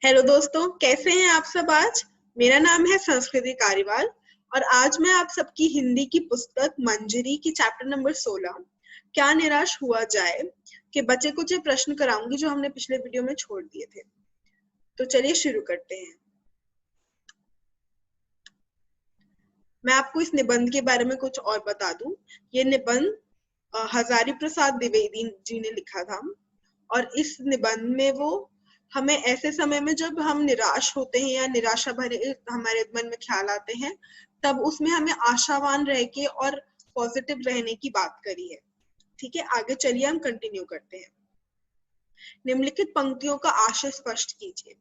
Hello दोस्तों, कैसे हैं आप सब। आज मेरा नाम है संस्कृति कारीवाल और आज मैं आप सबकी हिंदी की पुस्तक मंजरी की चैप्टर नंबर 16 क्या निराश हुआ जाए के बचे कुछ प्रश्न कराऊंगी जो हमने पिछले वीडियो में छोड़ दिए थे। तो चलिए शुरू करते हैं। मैं आपको इस निबंध के बारे में कुछ और बता दूं। ये निबंध हजारी प्रसाद द्विवेदी जी ने लिखा था और इस निबंध में वो हमें ऐसे समय में जब हम निराश होते हैं या निराशा भरे हमारे मन में ख्याल आते हैं, तब उसमें हमें आशावान रह के और पॉजिटिव रहने की बात करी है। ठीक है, आगे चलिए हम कंटिन्यू करते हैं। निम्नलिखित पंक्तियों का आशय स्पष्ट कीजिए।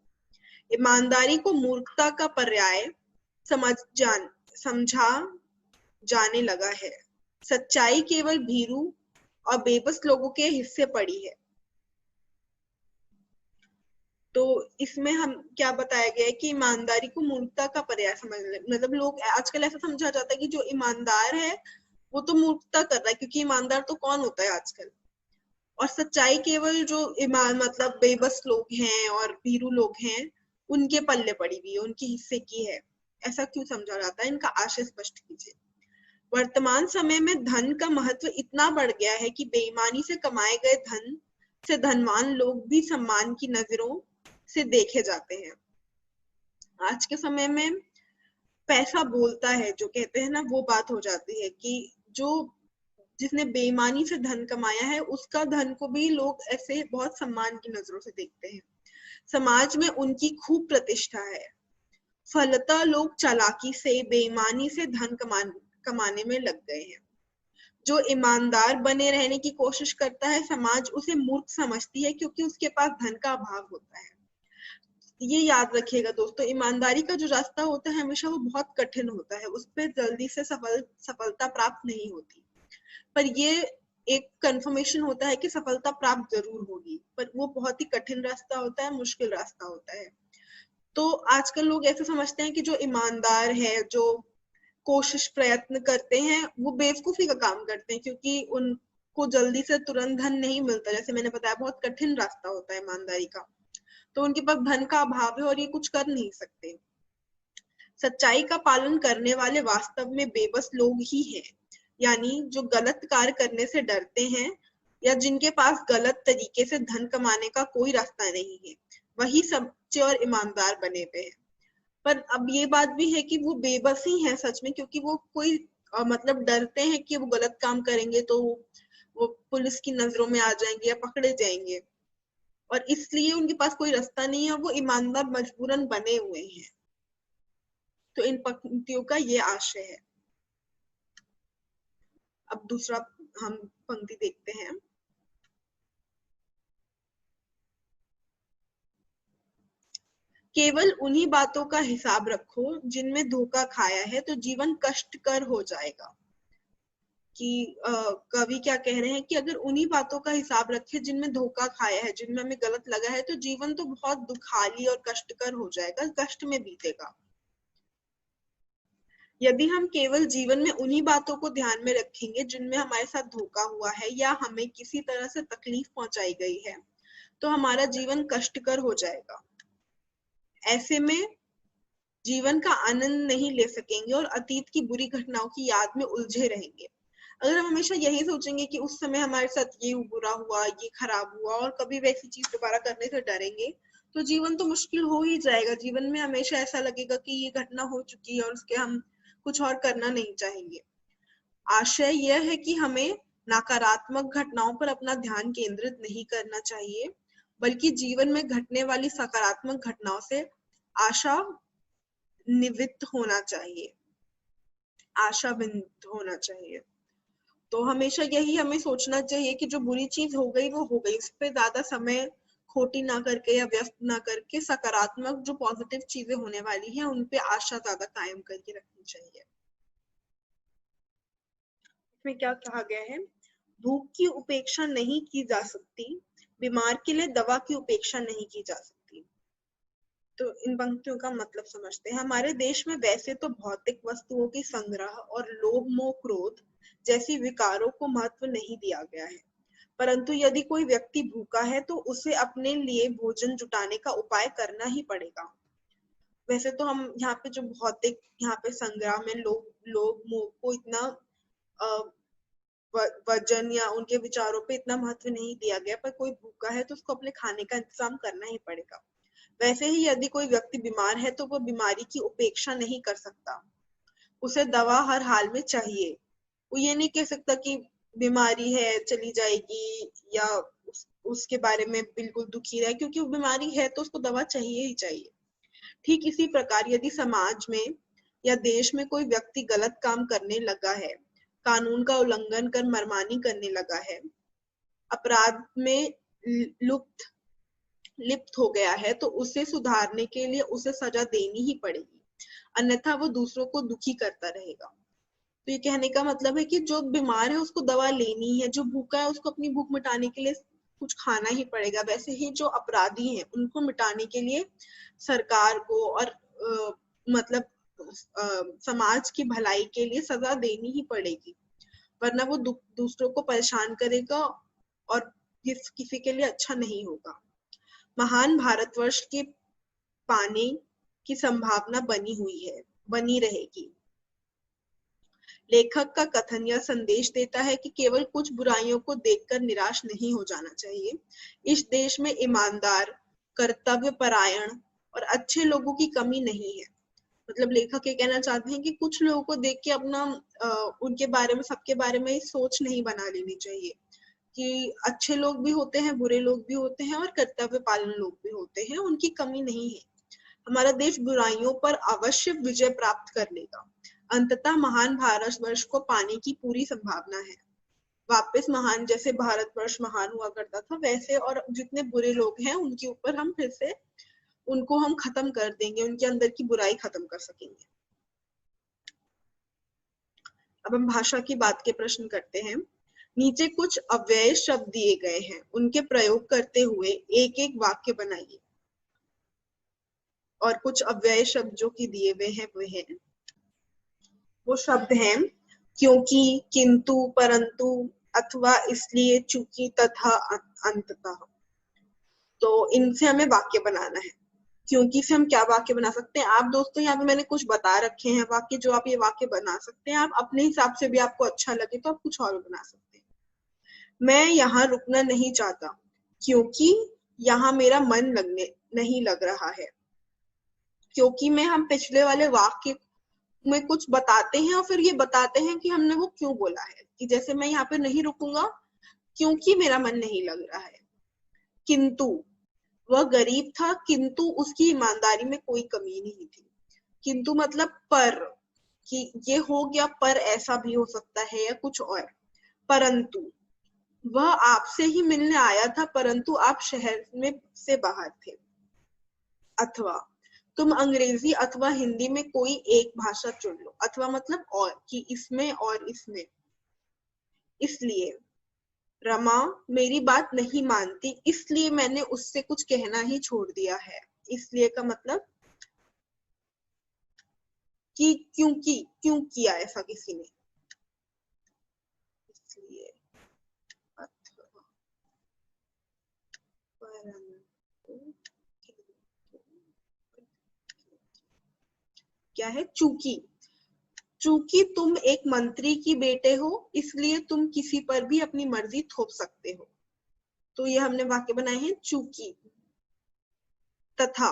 ईमानदारी को मूर्खता का पर्याय समझा जाने लगा है। सच्चाई केवल भीरू और बेबस लोगों के हिस्से पड़ी है। तो इसमें हम क्या बताया गया है कि ईमानदारी को मूर्खता का पर्याय समझ ले, मतलब लोग आजकल ऐसा समझा जाता है कि जो ईमानदार है वो तो मूर्खता कर रहा है, क्योंकि ईमानदार तो कौन होता है आजकल। और सच्चाई केवल जो ईमान मतलब बेबस लोग हैं और भीरू लोग हैं उनके पल्ले पड़ी हुई है, उनके हिस्से की है। ऐसा क्यों समझा जाता है, इनका आशय स्पष्ट कीजिए। वर्तमान समय में धन का महत्व इतना बढ़ गया है कि बेईमानी से कमाए गए धन से धनवान लोग भी सम्मान की नजरों से देखे जाते हैं। आज के समय में पैसा बोलता है, जो कहते हैं ना, वो बात हो जाती है कि जो जिसने बेईमानी से धन कमाया है उसका धन को भी लोग ऐसे बहुत सम्मान की नजरों से देखते हैं। समाज में उनकी खूब प्रतिष्ठा है। फलतः लोग चालाकी से बेईमानी से धन कमाने में लग गए हैं। जो ईमानदार बने रहने की कोशिश करता है समाज उसे मूर्ख समझती है, क्योंकि उसके पास धन का अभाव होता है। ये याद रखिएगा दोस्तों, ईमानदारी का जो रास्ता होता है हमेशा वो बहुत कठिन होता है, उस पर जल्दी से सफलता प्राप्त नहीं होती। पर ये एक कंफर्मेशन होता है कि सफलता प्राप्त जरूर होगी, पर वो बहुत ही कठिन रास्ता होता है, मुश्किल रास्ता होता है। तो आजकल लोग ऐसे समझते हैं कि जो ईमानदार है, जो कोशिश प्रयत्न करते हैं, वो बेवकूफी का काम करते हैं, क्योंकि उनको जल्दी से तुरंत धन नहीं मिलता। जैसे मैंने बताया, बहुत कठिन रास्ता होता है ईमानदारी का, तो उनके पास धन का अभाव है और ये कुछ कर नहीं सकते। सच्चाई का पालन करने वाले वास्तव में बेबस लोग ही हैं, यानी जो गलत कार्य करने से डरते हैं या जिनके पास गलत तरीके से धन कमाने का कोई रास्ता नहीं है, वही सच्चे और ईमानदार बने हुए हैं। पर अब ये बात भी है कि वो बेबस ही है सच में, क्योंकि वो कोई मतलब डरते हैं कि वो गलत काम करेंगे तो वो पुलिस की नजरों में आ जाएंगे या पकड़े जाएंगे, और इसलिए उनके पास कोई रास्ता नहीं है और वो ईमानदार मजबूरन बने हुए हैं। तो इन पंक्तियों का ये आशय है। अब दूसरा हम पंक्ति देखते हैं। केवल उन्हीं बातों का हिसाब रखो जिनमें धोखा खाया है तो जीवन कष्टकर हो जाएगा। कि कवि क्या कह रहे हैं कि अगर उन्हीं बातों का हिसाब रखे जिनमें धोखा खाया है, जिनमें हमें गलत लगा है, तो जीवन तो बहुत दुखाली और कष्टकर हो जाएगा, कष्ट में बीतेगा। यदि हम केवल जीवन में उन्हीं बातों को ध्यान में रखेंगे जिनमें हमारे साथ धोखा हुआ है या हमें किसी तरह से तकलीफ पहुंचाई गई है, तो हमारा जीवन कष्टकर हो जाएगा। ऐसे में जीवन का आनंद नहीं ले सकेंगे और अतीत की बुरी घटनाओं की याद में उलझे रहेंगे। अगर हम हमेशा यही सोचेंगे कि उस समय हमारे साथ ये बुरा हुआ, ये खराब हुआ, और कभी वैसी चीज दोबारा करने से डरेंगे, तो जीवन तो मुश्किल हो ही जाएगा। जीवन में हमेशा ऐसा लगेगा कि ये घटना हो चुकी है और उसके हम कुछ और करना नहीं चाहेंगे। आशय यह है कि हमें नकारात्मक घटनाओं पर अपना ध्यान केंद्रित नहीं करना चाहिए, बल्कि जीवन में घटने वाली सकारात्मक घटनाओं से आशा निवित होना चाहिए, आशावित होना चाहिए। तो हमेशा यही हमें सोचना चाहिए कि जो बुरी चीज हो गई वो हो गई, इस पे ज्यादा समय खोटी ना करके या व्यस्त ना करके सकारात्मक जो पॉजिटिव चीजें होने वाली हैं उन पे आशा ज्यादा कायम करके रखनी चाहिए। इसमें क्या कहा गया है, भूख की उपेक्षा नहीं की जा सकती, बीमार के लिए दवा की उपेक्षा नहीं की जा सकती। तो इन पंक्तियों का मतलब समझते हैं। हमारे देश में वैसे तो भौतिक वस्तुओं की संग्रह और लोभ मोह क्रोध जैसी विकारों को महत्व नहीं दिया गया है, परंतु यदि कोई व्यक्ति भूखा है तो उसे अपने लिए भोजन जुटाने का उपाय करना ही पड़ेगा। वैसे तो हम यहाँ पे जो भौतिक यहाँ पे संग्राम में लोग को इतना वजन या उनके विचारों पे इतना महत्व नहीं दिया गया, पर कोई भूखा है तो उसको अपने खाने का इंतजाम करना ही पड़ेगा। वैसे ही यदि कोई व्यक्ति बीमार है तो वह बीमारी की उपेक्षा नहीं कर सकता, उसे दवा हर हाल में चाहिए। वो ये नहीं कह सकता कि बीमारी है चली जाएगी, या उसके बारे में बिल्कुल दुखी रहे, क्योंकि वो बीमारी है तो उसको दवा चाहिए ही चाहिए। ठीक इसी प्रकार यदि समाज में या देश में कोई व्यक्ति गलत काम करने लगा है, कानून का उल्लंघन कर मनमानी करने लगा है, अपराध में लिप्त हो गया है, तो उसे सुधारने के लिए उसे सजा देनी ही पड़ेगी, अन्यथा वो दूसरों को दुखी करता रहेगा। तो ये कहने का मतलब है कि जो बीमार है उसको दवा लेनी है, जो भूखा है उसको अपनी भूख मिटाने के लिए कुछ खाना ही पड़ेगा। वैसे ही जो अपराधी हैं उनको मिटाने के लिए सरकार को और मतलब समाज की भलाई के लिए सजा देनी ही पड़ेगी, वरना वो दूसरों को परेशान करेगा और किसी के लिए अच्छा नहीं होगा। महान भारतवर्ष के पाने की संभावना बनी रहेगी। लेखक का कथन यह संदेश देता है कि केवल कुछ बुराइयों को देखकर निराश नहीं हो जाना चाहिए। इस देश में ईमानदार, कर्तव्यपरायण और अच्छे लोगों की कमी नहीं है। मतलब लेखक ये कहना चाहते हैं कि कुछ लोगों को देख के अपना उनके बारे में, सबके बारे में सोच नहीं बना लेनी चाहिए कि अच्छे लोग भी होते हैं, बुरे लोग भी होते हैं और कर्तव्य पालन लोग भी होते हैं, उनकी कमी नहीं है। हमारा देश बुराइयों पर अवश्य विजय प्राप्त कर लेगा। अंततः महान भारतवर्ष को पाने की पूरी संभावना है। वापस महान, जैसे भारतवर्ष महान हुआ करता था वैसे, और जितने बुरे लोग हैं उनके ऊपर हम फिर से उनको हम खत्म कर देंगे, उनके अंदर की बुराई खत्म कर सकेंगे। अब हम भाषा की बात के प्रश्न करते हैं। नीचे कुछ अव्यय शब्द दिए गए हैं, उनके प्रयोग करते हुए एक एक वाक्य बनाइए। और कुछ अव्यय शब्द जो कि दिए हुए हैं वो शब्द हैं क्योंकि, किंतु, परंतु, अथवा, इसलिए, चूंकि, तथा, अंततः। तो इनसे हमें वाक्य बनाना है। क्योंकि से हम क्या वाक्य बना सकते हैं? आप दोस्तों यहाँ पे मैंने कुछ बता रखे हैं वाक्य, जो आप ये वाक्य बना सकते हैं। आप अपने हिसाब से भी, आपको अच्छा लगे तो आप कुछ और बना सकते हैं। मैं यहाँ रुकना नहीं चाहता क्योंकि यहाँ मेरा मन नहीं लग रहा है। क्योंकि में हम पिछले वाले वाक्य में कुछ बताते हैं और फिर ये बताते हैं कि हमने वो क्यों बोला है, कि जैसे मैं यहाँ पे नहीं रुकूंगा क्योंकि मेरा मन नहीं लग रहा है। किंतु, वह गरीब था किंतु उसकी ईमानदारी में कोई कमी नहीं थी। किंतु मतलब पर, कि ये हो गया, पर ऐसा भी हो सकता है या कुछ और। परंतु, वह आपसे ही मिलने आया था परंतु आप शहर में से बाहर थे। अथवा, तुम अंग्रेजी अथवा हिंदी में कोई एक भाषा चुन लो। अथवा मतलब और, कि इसमें और इसमें। इसलिए, रमा मेरी बात नहीं मानती इसलिए मैंने उससे कुछ कहना ही छोड़ दिया है। इसलिए का मतलब कि क्योंकि, क्यों किया ऐसा किसी ने, इसलिए। अथवा, परंतु, क्या है? चूंकि, चूंकि तुम एक मंत्री की बेटे हो इसलिए तुम किसी पर भी अपनी मर्जी थोप सकते हो। तो ये हमने वाक्य बनाए हैं चूंकि। तथा,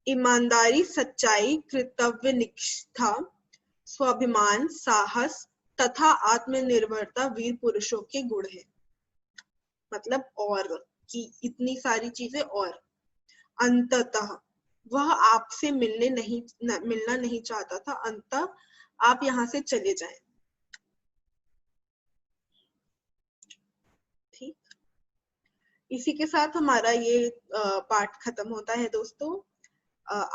ईमानदारी, सच्चाई, कर्तव्य निष्ठा, स्वाभिमान, साहस तथा आत्मनिर्भरता वीर पुरुषों के गुण हैं। मतलब और, कि इतनी सारी चीजें। और अंततः, वह आपसे मिलना नहीं चाहता था, अंततः आप यहाँ से चले जाएं। ठीक, इसी के साथ हमारा ये पाठ खत्म होता है दोस्तों।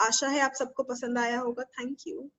आशा है आप सबको पसंद आया होगा। Thank you.